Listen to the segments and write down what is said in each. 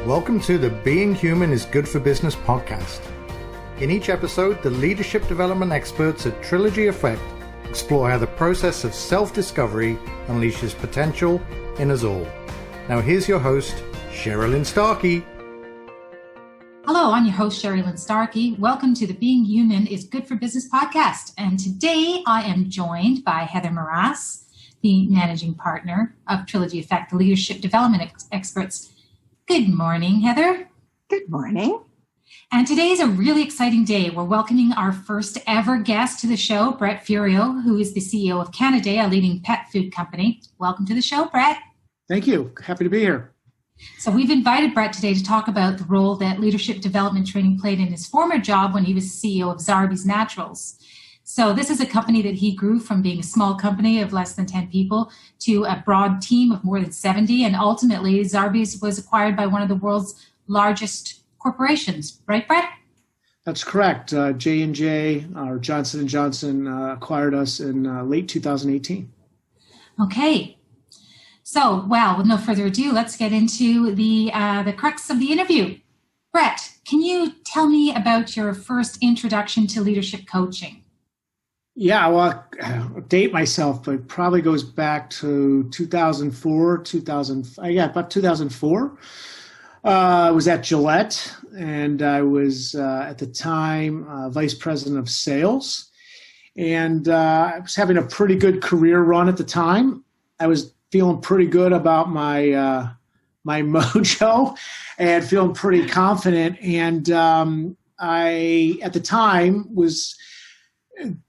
Welcome to the Being Human is Good for Business podcast. In each episode, the leadership development experts at Trilogy Effect explore how the process of self-discovery unleashes potential in us all. Now here's your host, Sherilyn Starkey. Hello, I'm your host, Sherilyn Starkey. Welcome to the Being Human is Good for Business podcast. And today I am joined by Heather Morass, the managing partner of Trilogy Effect, the leadership development experts. Good morning, Heather. Good morning. And today is a really exciting day. We're welcoming our first ever guest to the show, Bret Furio, who is the CEO of Canada, a leading pet food company. Welcome to the show, Bret. Thank you. Happy to be here. So we've invited Bret today to talk about the role that leadership development training played in his former job when he was CEO of Zarbee's Naturals. So this is a company that he grew from being a small company of less than 10 people to a broad team of more than 70. And ultimately, Zarbee's was acquired by one of the world's largest corporations. Right, Bret? That's correct. J&J, or Johnson & Johnson, acquired us in late 2018. Okay. So, well, with no further ado, let's get into the crux of the interview. Bret, can you tell me about your first introduction to leadership coaching? Yeah, well, I'll date myself, but it probably goes back to 2004, about 2004. I was at Gillette, and I was, at the time, vice president of sales. And I was having a pretty good career run at the time. I was feeling pretty good about my my mojo and feeling pretty confident. And I, at the time, was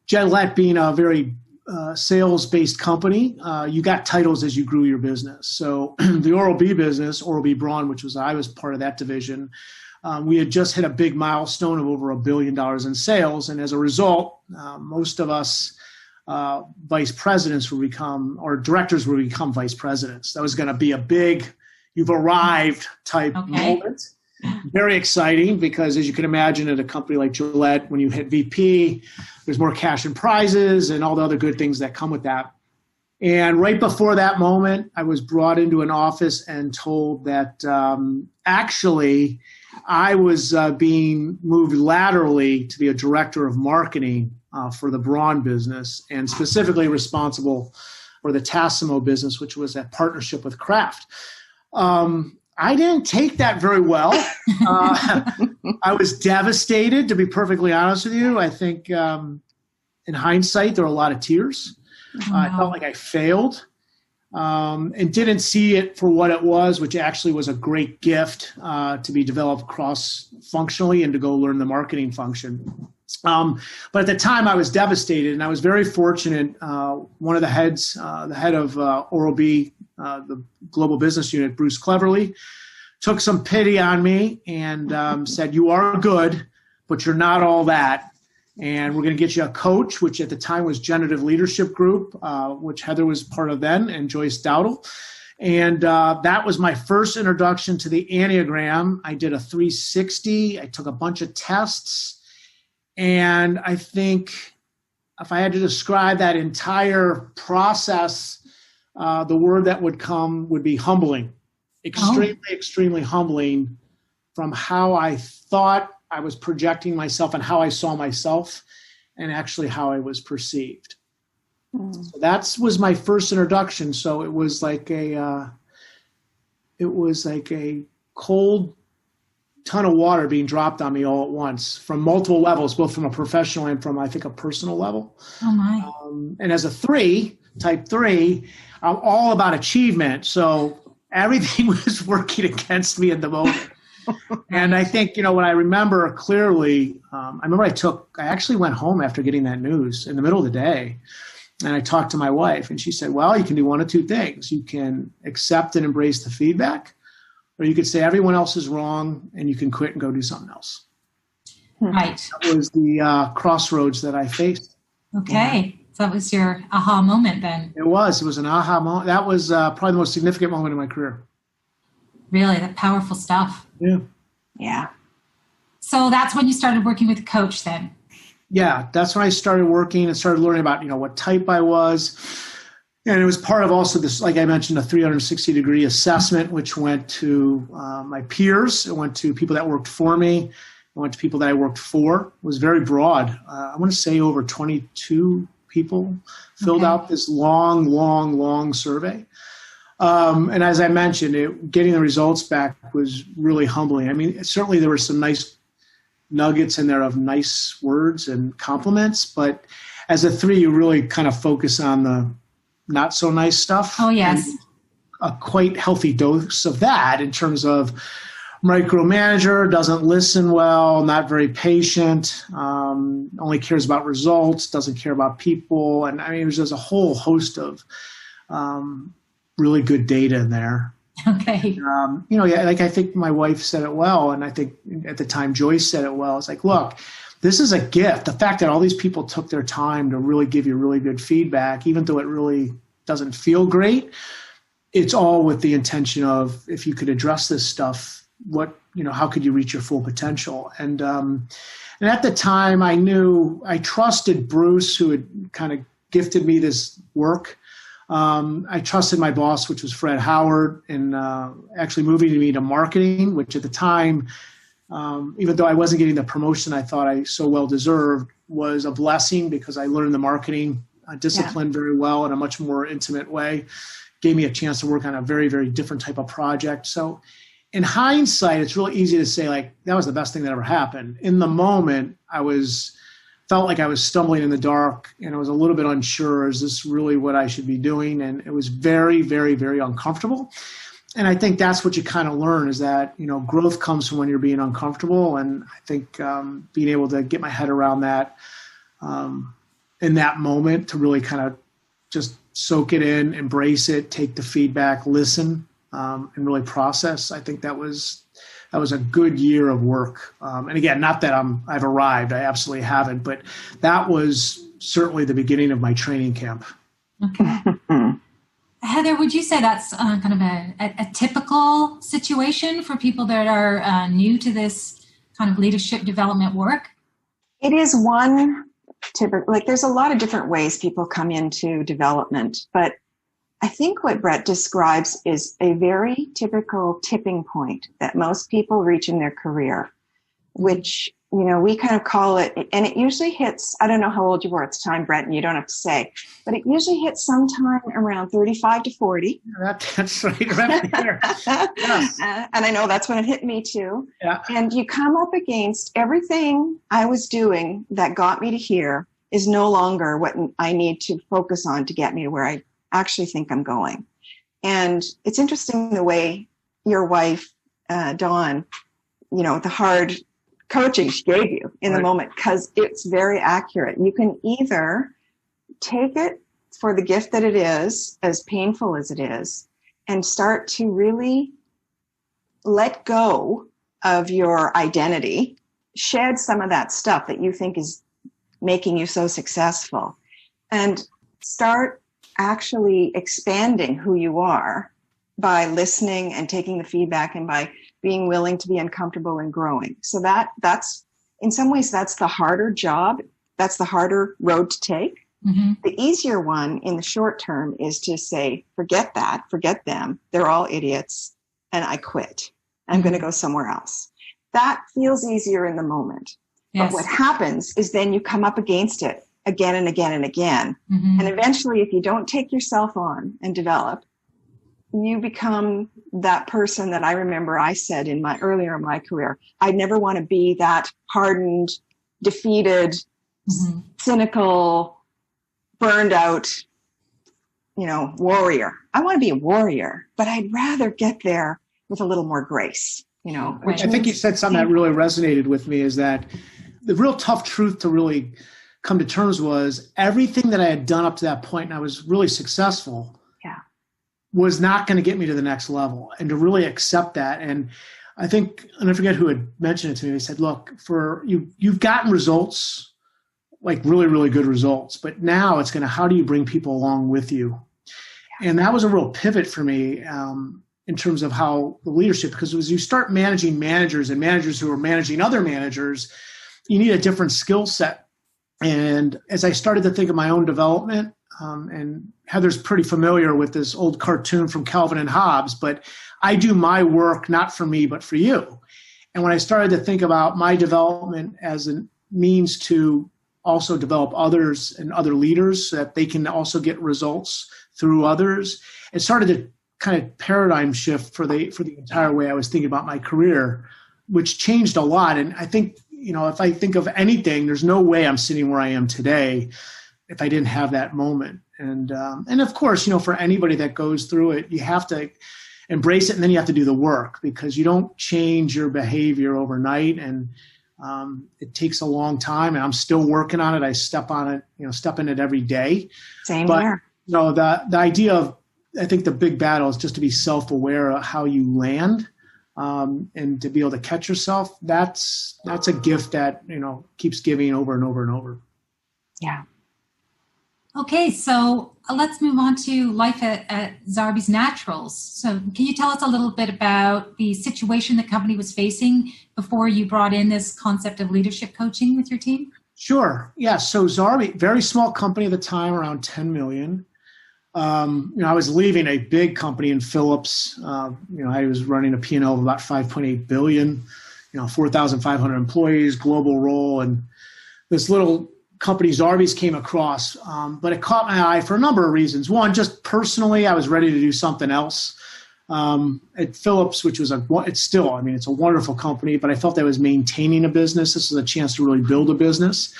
Gillette being a very sales-based company. You got titles as you grew your business. So the Oral-B business, Oral-B Braun, I was part of that division. We had just hit a big milestone of over $1 billion in sales. And as a result, most of us vice presidents will become, or directors will become vice presidents. That was going to be a big, you've arrived type moment. Very exciting because, as you can imagine, at a company like Gillette, when you hit VP, there's more cash and prizes and all the other good things that come with that. And right before that moment, I was brought into an office and told that actually I was being moved laterally to be a director of marketing for the Braun business, and specifically responsible for the Tassimo business, which was a partnership with Kraft. I didn't take that very well. I was devastated, to be perfectly honest with you. I think in hindsight, there were a lot of tears. I felt like I failed and didn't see it for what it was, which actually was a great gift to be developed cross-functionally and to go learn the marketing function. But at the time, I was devastated, and I was very fortunate. One of the heads, the head of Oral-B, the global business unit, Bruce Cleverly, took some pity on me and said, "You are good, but you're not all that. And we're going to get you a coach," which at the time was Generative Leadership Group, which Heather was part of then, and Joyce Dowdle. And that was my first introduction to the Enneagram. I did a 360. I took a bunch of tests. And I think if I had to describe that entire process, the word that would come would be humbling. Extremely humbling from how I thought I was projecting myself and how I saw myself and actually how I was perceived. So that was my first introduction. So it was like a cold ton of water being dropped on me all at once from multiple levels, both from a professional and from, I think, a personal level. Oh my. And as a type 3, I'm all about achievement. So everything was working against me at the moment. And I think, what I remember clearly, I actually went home after getting that news in the middle of the day. And I talked to my wife, and she said, well, you can do one of two things. You can accept and embrace the feedback, or you could say everyone else is wrong and you can quit and go do something else. Right. That was the crossroads that I faced. Okay. So that was your aha moment then. It was an aha moment. That was probably the most significant moment in my career. Really, that powerful stuff. Yeah. So that's when you started working with a coach then? Yeah, that's when I started working and started learning about, what type I was. And it was part of also this, like I mentioned, a 360-degree assessment, which went to my peers. It went to people that worked for me. It went to people that I worked for. It was very broad. I want to say over 22 people filled out this long survey. And as I mentioned, getting the results back was really humbling. I mean, certainly there were some nice nuggets in there of nice words and compliments, but as a 3, you really kind of focus on the not so nice stuff. Oh, yes. And a quite healthy dose of that in terms of micromanager, doesn't listen well, not very patient, only cares about results, doesn't care about people. And I mean, there's just a whole host of really good data in there. Okay. Like I think my wife said it well, and I think at the time Joyce said it well. It's like, look, this is a gift. The fact that all these people took their time to really give you really good feedback, even though it really doesn't feel great, it's all with the intention of, if you could address this stuff, how could you reach your full potential? And at the time I trusted Bruce, who had kind of gifted me this work. I trusted my boss, which was Fred Howard, in actually moving me to marketing, which at the time, even though I wasn't getting the promotion I thought I so well deserved, was a blessing because I learned the marketing discipline very well in a much more intimate way. Gave me a chance to work on a very, very different type of project. So in hindsight, it's really easy to say, like, that was the best thing that ever happened. In the moment, felt like I was stumbling in the dark, and I was a little bit unsure, is this really what I should be doing? And it was very, very, very uncomfortable. And I think that's what you kind of learn, is that, growth comes from when you're being uncomfortable. And I think being able to get my head around that in that moment, to really kind of just soak it in, embrace it, take the feedback, listen, and really process. I think that was a good year of work. And again, not that I've arrived, I absolutely haven't, but that was certainly the beginning of my training camp. Okay. Heather, would you say that's kind of a typical situation for people that are new to this kind of leadership development work? It is one typical, there's a lot of different ways people come into development, but I think what Bret describes is a very typical tipping point that most people reach in their career, which, we kind of call it, and it usually hits, I don't know how old you were at the time, Bret, and you don't have to say, but it usually hits sometime around 35 to 40. That's right, right there. Yes. And I know that's when it hit me too. Yeah. And you come up against everything I was doing that got me to here is no longer what I need to focus on to get me to where I actually think I'm going. And it's interesting the way your wife, Dawn, the hard coaching she gave you in the moment, because it's very accurate. You can either take it for the gift that it is, as painful as it is, and start to really let go of your identity, shed some of that stuff that you think is making you so successful, and start actually expanding who you are by listening and taking the feedback, and by being willing to be uncomfortable and growing. So that's in some ways, that's the harder job. That's the harder road to take. Mm-hmm. The easier one in the short term is to say, forget that, forget them. They're all idiots, and I quit. I'm going to go somewhere else. That feels easier in the moment. Yes. But what happens is then you come up against it again and again and again. Mm-hmm. And eventually, if you don't take yourself on and develop, you become that person that I remember I said earlier in my career. I never want to be that hardened, defeated, mm-hmm. cynical, burned out, warrior. I want to be a warrior, but I'd rather get there with a little more grace, I think you said something that really resonated with me, is that the real tough truth to really come to terms was everything that I had done up to that point, and I was really successful, was not going to get me to the next level, and to really accept that. And I think, and I forget who had mentioned it to me, they said, look, you've gotten results, like really, really good results, but now it's going to, how do you bring people along with you? And that was a real pivot for me in terms of how the leadership, because as you start managing managers and managers who are managing other managers, you need a different skill set. And as I started to think of my own development, and Heather's pretty familiar with this old cartoon from Calvin and Hobbes, but I do my work not for me, but for you. And when I started to think about my development as a means to also develop others and other leaders so that they can also get results through others, it started to kind of paradigm shift for the entire way I was thinking about my career, which changed a lot. And I think, if I think of anything, there's no way I'm sitting where I am today if I didn't have that moment. And of course, for anybody that goes through it, you have to embrace it, and then you have to do the work, because you don't change your behavior overnight. And it takes a long time, and I'm still working on it. I step in it every day. Same here. The idea of, I think the big battle is just to be self-aware of how you land, and to be able to catch yourself. That's a gift that, keeps giving over and over and over. Yeah. Okay, so let's move on to life at Zarbee's Naturals. So can you tell us a little bit about the situation the company was facing before you brought in this concept of leadership coaching with your team? Sure. Yeah. So Zarbee, very small company at the time, around 10 million. I was leaving a big company in Philips. I was running a P&L of about 5.8 billion, 4,500 employees, global role. And this little company Zarbee's came across, but it caught my eye for a number of reasons. One, just personally, I was ready to do something else. At Philips, which was it's a wonderful company, but I felt I was maintaining a business. This was a chance to really build a business.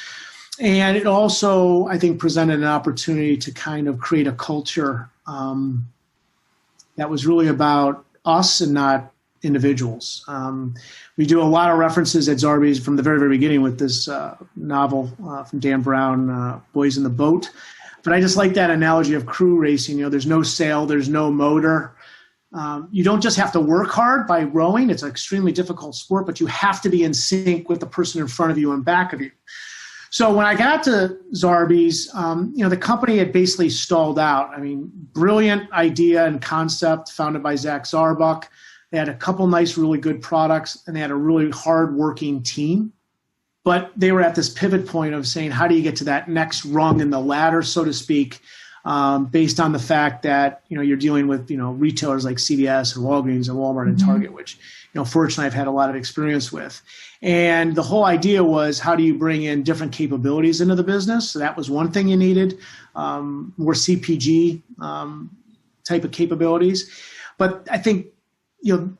And it also, I think, presented an opportunity to kind of create a culture that was really about us and not individuals. We do a lot of references at Zarbee's from the very, very beginning with this novel from Dan Brown, Boys in the Boat. But I just like that analogy of crew racing. There's no sail, there's no motor. You don't just have to work hard by rowing. It's an extremely difficult sport, but you have to be in sync with the person in front of you and back of you. So when I got to Zarbee's, the company had basically stalled out. Brilliant idea and concept, founded by Zach Zarbuck. They had a couple nice, really good products, and they had a really hard-working team. But they were at this pivot point of saying, how do you get to that next rung in the ladder, so to speak, based on the fact that, you're dealing with, retailers like CVS and Walgreens and Walmart and Target, which, fortunately I've had a lot of experience with. And the whole idea was, how do you bring in different capabilities into the business? So that was one thing you needed, more CPG type of capabilities. But I think,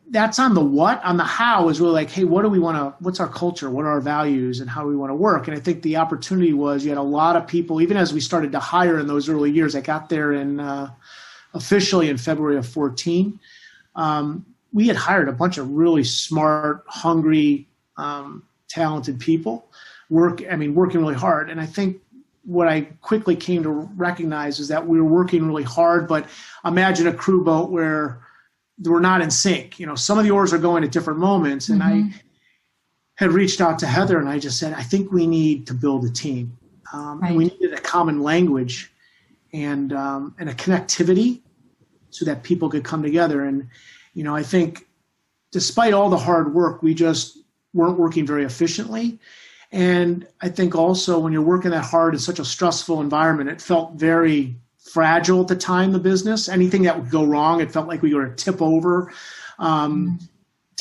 that's on the what. On the how is really like, hey, what do we want to, what's our culture? What are our values and how do we want to work? And I think the opportunity was, you had a lot of people, even as we started to hire in those early years. I got there officially in February of 2014. We had hired a bunch of really smart, hungry, talented people, working really hard. And I think what I quickly came to recognize is that we were working really hard, but imagine a crew boat where we're not in sync. Some of the oars are going at different moments. And I had reached out to Heather and I just said, I think we need to build a team. And we needed a common language and a connectivity so that people could come together. And, I think despite all the hard work, we just weren't working very efficiently. And I think also when you're working that hard in such a stressful environment, it felt very fragile at the time, the business. Anything that would go wrong, it felt like we were to tip over. To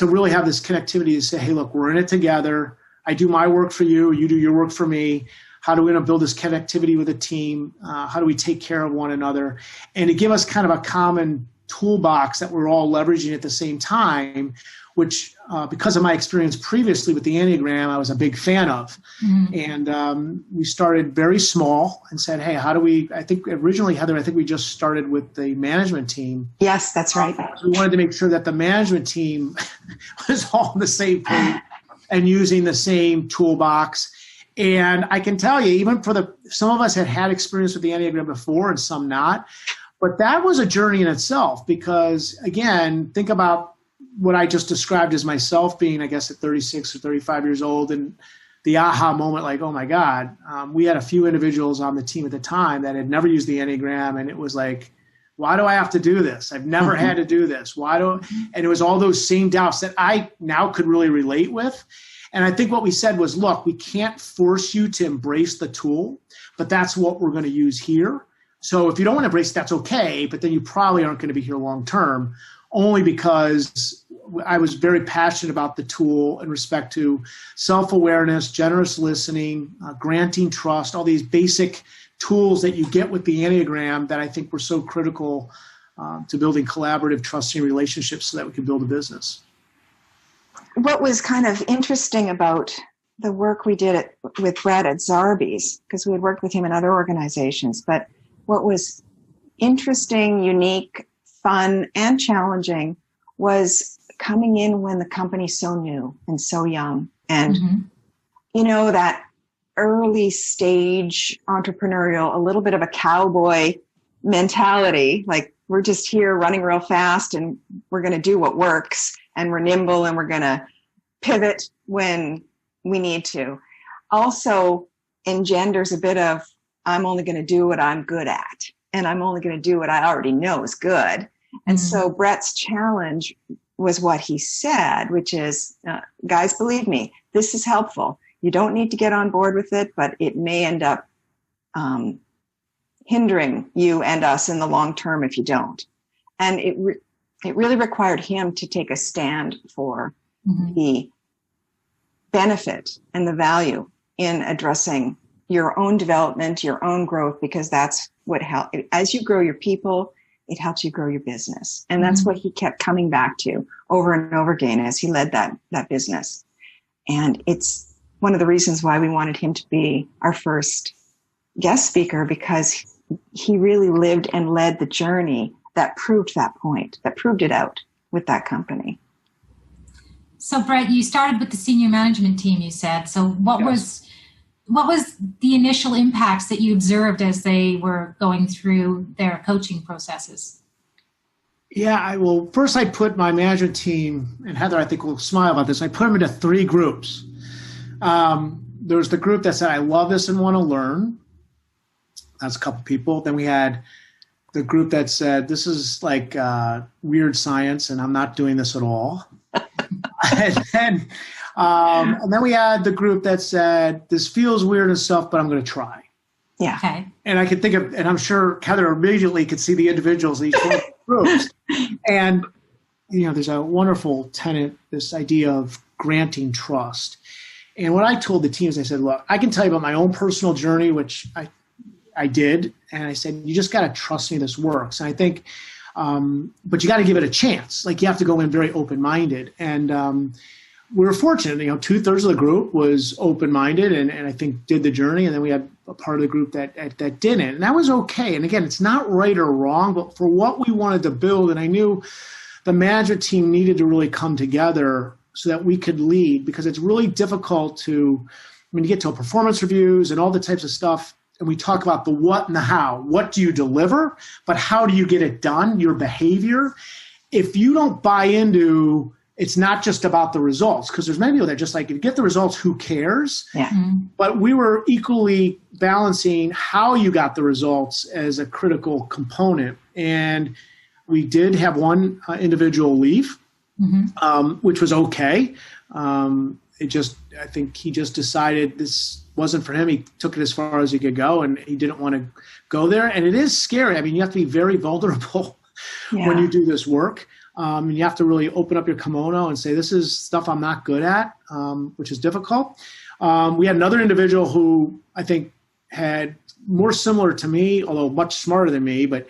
really have this connectivity to say, hey, look, we're in it together. I do my work for you. You do your work for me. How do we build this connectivity with a team? How do we take care of one another? And to give us kind of a common toolbox that we're all leveraging at the same time, which because of my experience previously with the Enneagram, I was a big fan of. And we started very small and said, hey, I think originally, Heather, we just started with the management team. Yes, that's right. We wanted to make sure that the management team was all on the same page and using the same toolbox. And I can tell you, even some of us had experience with the Enneagram before and some not, but that was a journey in itself because, again, think about what I just described as myself being, I guess, at 36 or 35 years old and the aha moment, like, oh my God, we had a few individuals on the team at the time that had never used the Enneagram. And it was like, why do I have to do this? I've never had to do this. And it was all those same doubts that I now could really relate with. And I think what we said was, look, we can't force you to embrace the tool, but that's what we're going to use here. So if you don't want to embrace it, that's okay, but then you probably aren't going to be here long term, only because I was very passionate about the tool in respect to self-awareness, generous listening, granting trust, all these basic tools that you get with the Enneagram that I think were so critical to building collaborative, trusting relationships so that we can build a business. What was kind of interesting about the work we did with Bret at Zarbee's, because we had worked with him in other organizations, but what was interesting, unique, fun, and challenging was coming in when the company's so new and so young. And, that early stage entrepreneurial, a little bit of a cowboy mentality, like we're just here running real fast and we're going to do what works and we're nimble and we're going to pivot when we need to. Also engenders a bit of, I'm only going to do what I'm good at, and I'm only going to do what I already know is good. And so Bret's challenge was what he said, which is, guys, believe me, this is helpful. You don't need to get on board with it, but it may end up hindering you and us in the long term if you don't. And it really required him to take a stand for the benefit and the value in addressing your own development, your own growth, because that's what helps. As you grow your people, it helps you grow your business. And that's what he kept coming back to over and over again as he led that business. And it's one of the reasons why we wanted him to be our first guest speaker, because he really lived and led the journey that proved that point, that proved it out with that company. So Bret, you started with the senior management team, you said. So what was the initial impacts that you observed as they were going through their coaching processes? Yeah, first I put my management team, and Heather, I think will smile about this, I put them into 3 groups. There was the group that said, I love this and want to learn. That's a couple people. Then we had the group that said, this is like weird science and I'm not doing this at all. And then we had the group that said, this feels weird and stuff, but I'm going to try. Yeah. Okay. And I could think of, and I'm sure Heather immediately could see the individuals in each one of the groups. And, there's a wonderful tenet, this idea of granting trust. And what I told the teams, I said, look, I can tell you about my own personal journey, which I did. And I said, you just got to trust me this works. And I think, but you got to give it a chance. Like you have to go in very open-minded. And we were fortunate, 2/3 of the group was open-minded and I think did the journey. And then we had a part of the group that didn't. And that was okay. And again, it's not right or wrong, but for what we wanted to build, and I knew the management team needed to really come together so that we could lead, because it's really difficult to, when you get to performance reviews and all the types of stuff, and we talk about the what and the how. What do you deliver? But how do you get it done? Your behavior. If you don't buy into, it's not just about the results, because there's many people that just like, if you get the results, who cares? Yeah. But we were equally balancing how you got the results as a critical component. And we did have one individual leave, which was okay. I think he just decided this wasn't for him. He took it as far as he could go, and he didn't want to go there. And it is scary. I mean, you have to be very vulnerable when you do this work. And you have to really open up your kimono and say, this is stuff I'm not good at, which is difficult. We had another individual who I think had more similar to me, although much smarter than me, but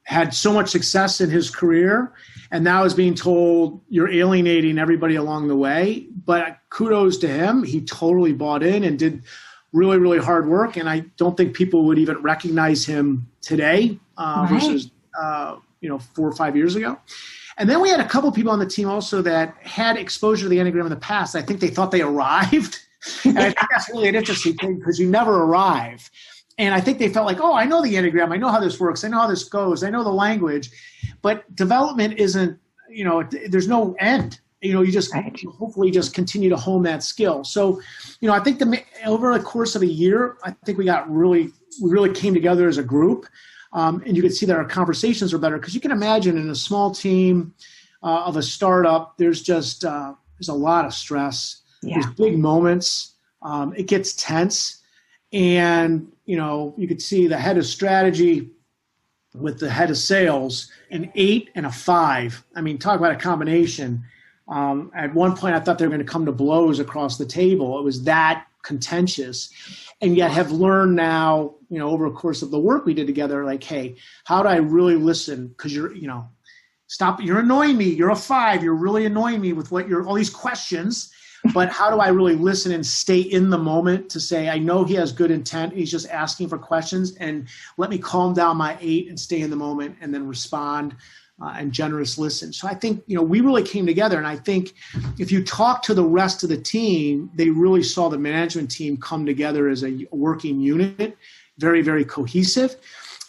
had so much success in his career, and now is being told you're alienating everybody along the way. But kudos to him. He totally bought in and did really, really hard work. And I don't think people would even recognize him today versus 4 or 5 years ago. And then we had a couple people on the team also that had exposure to the Enneagram in the past. I think they thought they arrived. And I think that's really an interesting thing, because you never arrive. And I think they felt like, oh, I know the Enneagram. I know how this works. I know how this goes. I know the language. But development isn't, there's no end. You just hopefully just continue to hone that skill. So, I think over the course of a year, I think we really came together as a group. And you can see that our conversations are better, because you can imagine in a small team of a startup, there's just there's a lot of stress. Yeah. There's big moments. It gets tense. And, you could see the head of strategy with the head of sales, an 8 and a 5. I mean, talk about a combination. At one point, I thought they were going to come to blows across the table. It was that contentious, and yet have learned now, over the course of the work we did together, like, hey, how do I really listen? Because you're annoying me. You're a 5. You're really annoying me with all these questions. But how do I really listen and stay in the moment to say, I know he has good intent. He's just asking for questions, and let me calm down my 8 and stay in the moment and then respond and generous listen. So I think, we really came together. And I think if you talk to the rest of the team, they really saw the management team come together as a working unit, very, very cohesive.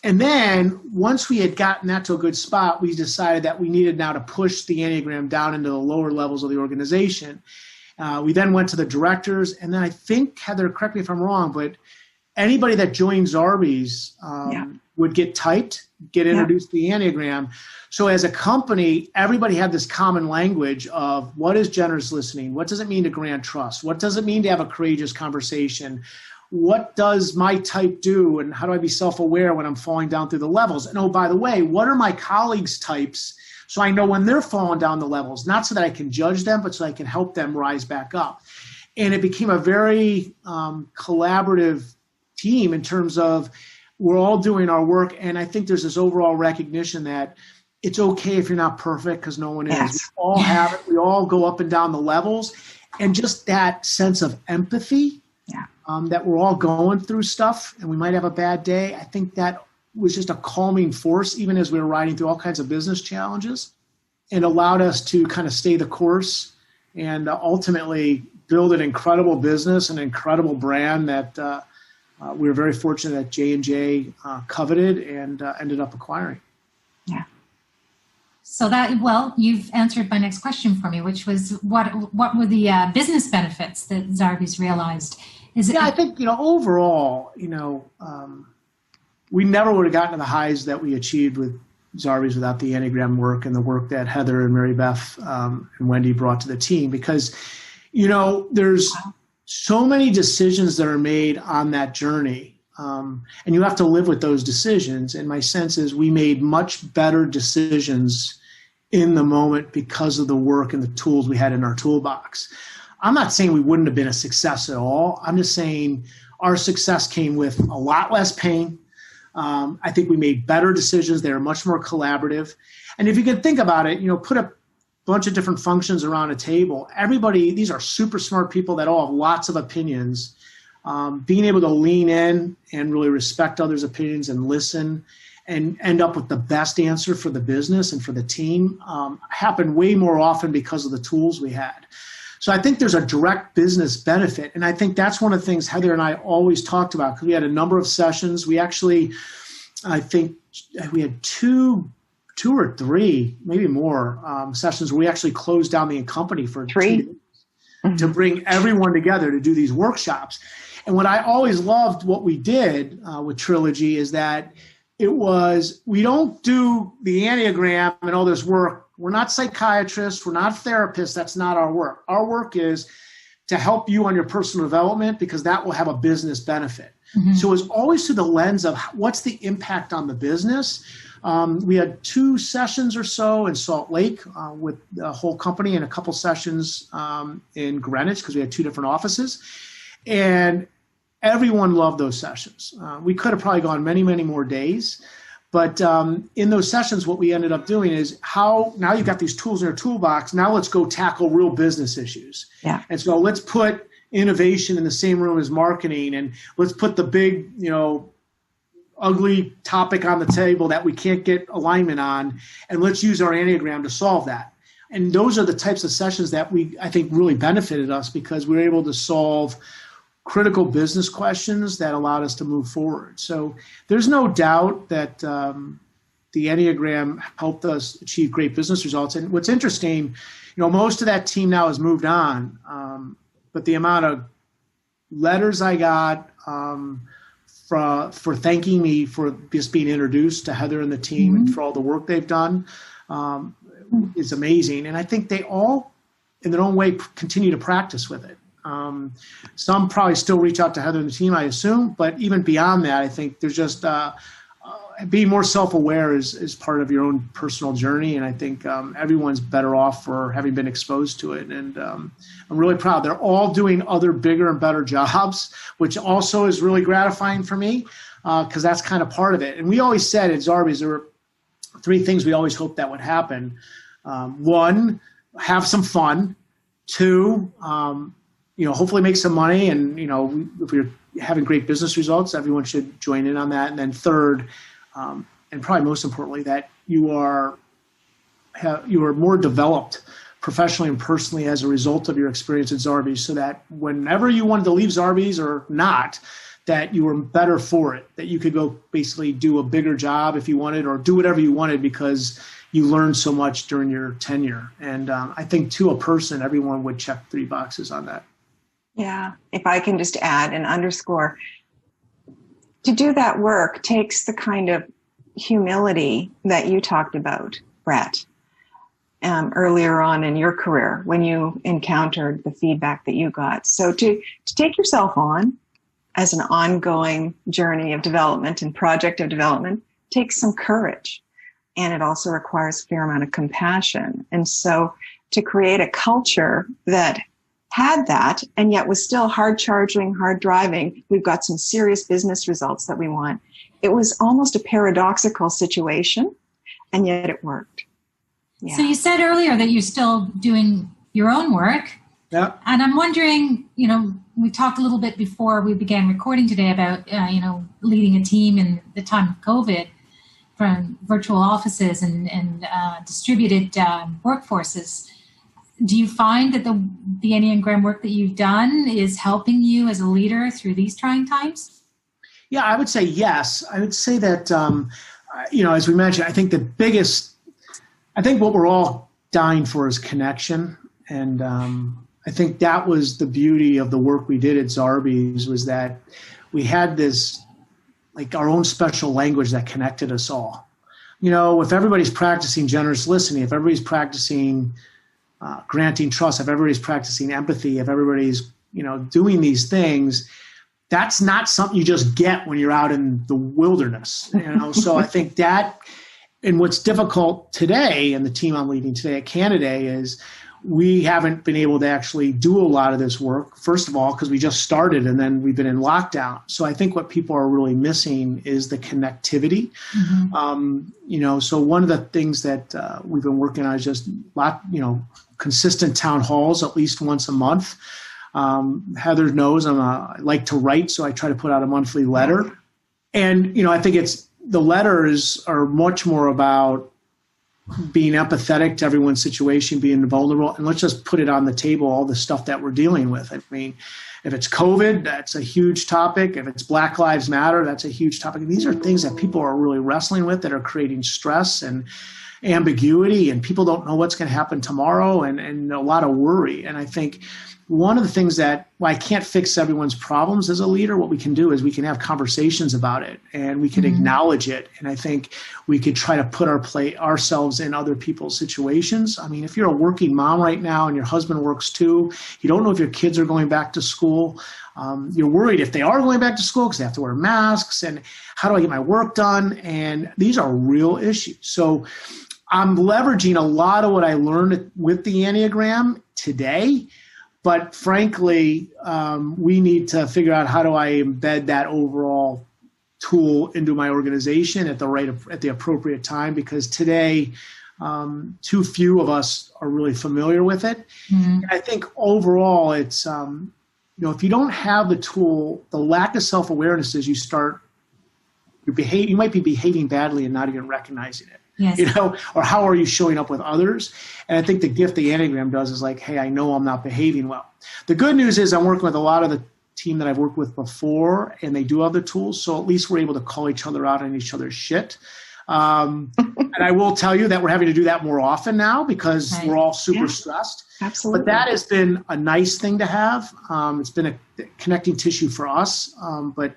And then once we had gotten that to a good spot, we decided that we needed now to push the Enneagram down into the lower levels of the organization. We then went to the directors, and then I think, Heather, correct me if I'm wrong, but anybody that joined Zarbee's would get typed, get introduced to the Enneagram. So as a company, everybody had this common language of what is generous listening? What does it mean to grant trust? What does it mean to have a courageous conversation? What does my type do? And how do I be self-aware when I'm falling down through the levels? And oh, by the way, what are my colleagues' types? So I know when they're falling down the levels, not so that I can judge them, but so I can help them rise back up. And it became a very collaborative team in terms of we're all doing our work. And I think there's this overall recognition that it's okay if you're not perfect, because no one is. Yes. We all have it. We all go up and down the levels. And just that sense of empathy, that we're all going through stuff and we might have a bad day. I think that was just a calming force, even as we were riding through all kinds of business challenges, and allowed us to kind of stay the course and ultimately build an incredible business, an incredible brand that we were very fortunate that J&J coveted and ended up acquiring. Yeah. So you've answered my next question for me, which was what were the business benefits that Zarbee's realized? I think, overall, we never would have gotten to the highs that we achieved with Zarbee's without the Enneagram work and the work that Heather and Mary Beth and Wendy brought to the team, because, there's so many decisions that are made on that journey. And you have to live with those decisions. And my sense is we made much better decisions in the moment because of the work and the tools we had in our toolbox. I'm not saying we wouldn't have been a success at all. I'm just saying our success came with a lot less pain. I think we made better decisions. They were much more collaborative. And if you can think about it, put a bunch of different functions around a table. Everybody, these are super smart people that all have lots of opinions. Being able to lean in and really respect others' opinions and listen and end up with the best answer for the business and for the team happened way more often because of the tools we had. So I think there's a direct business benefit. And I think that's one of the things Heather and I always talked about, because we had a number of sessions. We actually, I think we had two or three, maybe more sessions where we actually closed down the company for 3 2 days to bring everyone together to do these workshops. And what I always loved what we did with Trilogy is that we don't do the Enneagram and all this work. We're not psychiatrists. We're not therapists. That's not our work. Our work is to help you on your personal development, because that will have a business benefit. Mm-hmm. So it's always through the lens of what's the impact on the business. We had 2 sessions or so in Salt Lake with the whole company, and a couple sessions in Greenwich, because we had 2 different offices. And everyone loved those sessions. We could have probably gone many, many more days. But in those sessions, what we ended up doing is now you've got these tools in your toolbox. Now let's go tackle real business issues. Yeah. And so let's put innovation in the same room as marketing, and let's put the big, ugly topic on the table that we can't get alignment on, and let's use our Enneagram to solve that. And those are the types of sessions that I think really benefited us, because we were able to solve critical business questions that allowed us to move forward. So there's no doubt that the Enneagram helped us achieve great business results. And what's interesting, most of that team now has moved on, but the amount of letters I got for thanking me for just being introduced to Heather and the team and for all the work they've done is amazing. And I think they all, in their own way, continue to practice with it. Some probably still reach out to Heather and the team, I assume, but even beyond that, I think there's just being more self-aware is part of your own personal journey, and I think everyone's better off for having been exposed to it. And I'm really proud. They're all doing other bigger and better jobs, which also is really gratifying for me, because that's kind of part of it. And we always said at Zarbee, there were 3 things we always hoped that would happen. 1, have some fun. 2, hopefully make some money. And, if we're having great business results, everyone should join in on that. And then 3rd, and probably most importantly, that you are more developed professionally and personally as a result of your experience at Zarbee, so that whenever you wanted to leave Zarbee's or not, that you were better for it, that you could go basically do a bigger job if you wanted, or do whatever you wanted because you learned so much during your tenure. And I think to a person, everyone would check 3 boxes on that. Yeah. If I can just add and underscore, to do that work takes the kind of humility that you talked about, Bret, earlier on in your career when you encountered the feedback that you got. So to take yourself on as an ongoing journey of development and project of development takes some courage. And it also requires a fair amount of compassion. And so to create a culture that had that and yet was still hard charging, hard driving, we've got some serious business results that we want. It was almost a paradoxical situation, and yet it worked. Yeah. So you said earlier that you're still doing your own work. Yeah. And I'm wondering, we talked a little bit before we began recording today about, leading a team in the time of COVID from virtual offices and distributed workforces. Do you find that the Enneagram work that you've done is helping you as a leader through these trying times? Yeah, I would say yes. I would say that, as we mentioned, I think what we're all dying for is connection. And I think that was the beauty of the work we did at Zarbee's, was that we had this, like, our own special language that connected us all. If everybody's practicing generous listening, if everybody's practicing granting trust, if everybody's practicing empathy, if everybody's, doing these things, that's not something you just get when you're out in the wilderness, So I think that, and what's difficult today, and the team I'm leading today at Canada, is we haven't been able to actually do a lot of this work, first of all, because we just started and then we've been in lockdown. So I think what people are really missing is the connectivity. Mm-hmm. So one of the things that we've been working on is just consistent town halls at least once a month. Heather knows I like to write, so I try to put out a monthly letter. And, I think the letters are much more about being empathetic to everyone's situation, being vulnerable, and let's just put it on the table, all the stuff that we're dealing with. I mean, if it's COVID, that's a huge topic. If it's Black Lives Matter, that's a huge topic. And these are things that people are really wrestling with, that are creating stress and ambiguity, and people don't know what's going to happen tomorrow, and a lot of worry. And I think one of the things that, I can't fix everyone's problems as a leader, what we can do is we can have conversations about it, and we can acknowledge it. And I think we could try to put ourselves in other people's situations. I mean, if you're a working mom right now and your husband works too, you don't know if your kids are going back to school. You're worried if they are going back to school because they have to wear masks, and how do I get my work done? And these are real issues. So I'm leveraging a lot of what I learned with the Enneagram today. But frankly, we need to figure out, how do I embed that overall tool into my organization at the appropriate time? Because today, too few of us are really familiar with it. Mm-hmm. I think overall, it's if you don't have the tool, the lack of self-awareness is you might be behaving badly and not even recognizing it. Yes. Or how are you showing up with others? And I think the gift the Enneagram does is like, hey, I know I'm not behaving well. The good news is I'm working with a lot of the team that I've worked with before, and they do have the tools. So at least we're able to call each other out on each other's shit. And I will tell you that we're having to do that more often now because we're all super stressed. Absolutely. But that has been a nice thing to have. It's been a connecting tissue for us. But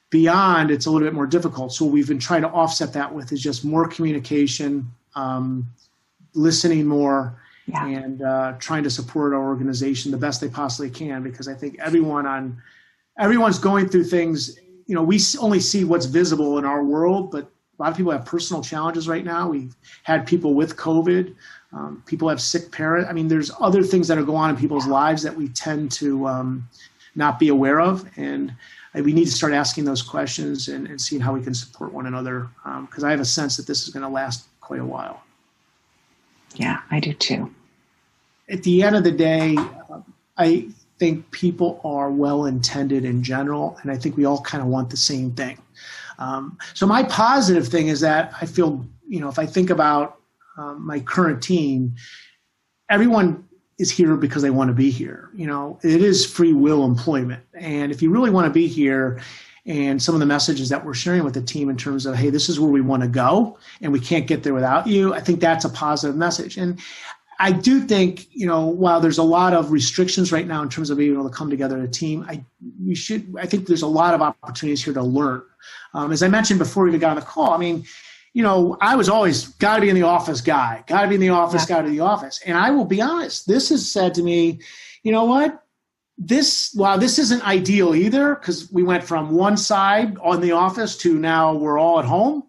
beyond, it's a little bit more difficult. So what we've been trying to offset that with is just more communication, listening more, and trying to support our organization the best they possibly can, because I think everyone's going through things. We only see what's visible in our world, but a lot of people have personal challenges right now. We've had people with COVID. People have sick parents. I mean, there's other things that are going on in people's lives that we tend to not be aware of. And we need to start asking those questions and seeing how we can support one another, because I have a sense that this is going to last quite a while. Yeah, I do too. At the end of the day, I think people are well-intended in general, and I think we all kind of want the same thing. So my positive thing is that I feel, if I think about my current team, everyone is here because they want to be here. It is free will employment. And if you really want to be here, and some of the messages that we're sharing with the team in terms of, hey, this is where we want to go and we can't get there without you, I think that's a positive message. And I do think, while there's a lot of restrictions right now in terms of being able to come together as a team, I think there's a lot of opportunities here to learn. As I mentioned before we got on the call, I mean, I was always got to be in the office guy, got to be in the office, got to be in the office. And I will be honest, this has said to me, you know what? While this isn't ideal either, because we went from one side on the office to now we're all at home,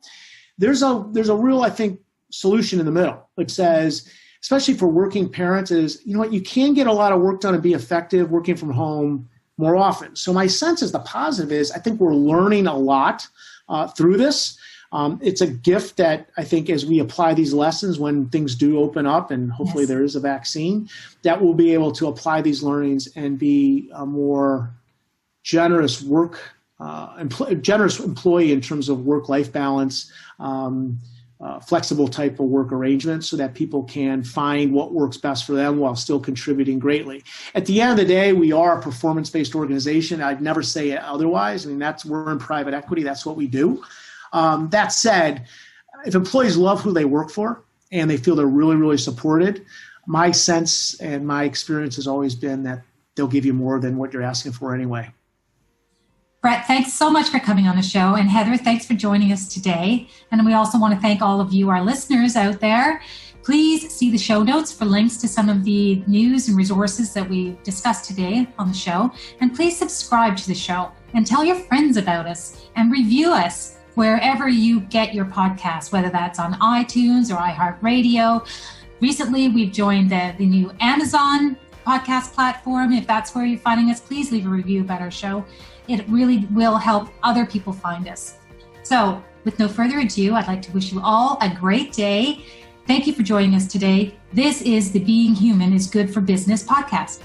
there's a real, I think, solution in the middle. It says, especially for working parents, is, you can get a lot of work done and be effective working from home more often. So my sense is the positive is I think we're learning a lot through this. It's a gift that I think as we apply these lessons, when things do open up and hopefully there is a vaccine, that we'll be able to apply these learnings and be a more generous generous employee in terms of work-life balance, flexible type of work arrangements, so that people can find what works best for them while still contributing greatly. At the end of the day, we are a performance-based organization. I'd never say it otherwise. I mean, we're in private equity. That's what we do. That said, if employees love who they work for and they feel they're really, really supported, my sense and my experience has always been that they'll give you more than what you're asking for anyway. Bret, thanks so much for coming on the show. And Heather, thanks for joining us today. And we also want to thank all of you, our listeners out there. Please see the show notes for links to some of the news and resources that we discussed today on the show. And please subscribe to the show and tell your friends about us and review us wherever you get your podcast, whether that's on iTunes or iHeartRadio. Recently, we've joined the new Amazon podcast platform. If that's where you're finding us, please leave a review about our show. It really will help other people find us. So with no further ado, I'd like to wish you all a great day. Thank you for joining us today. This is the Being Human is Good for Business podcast.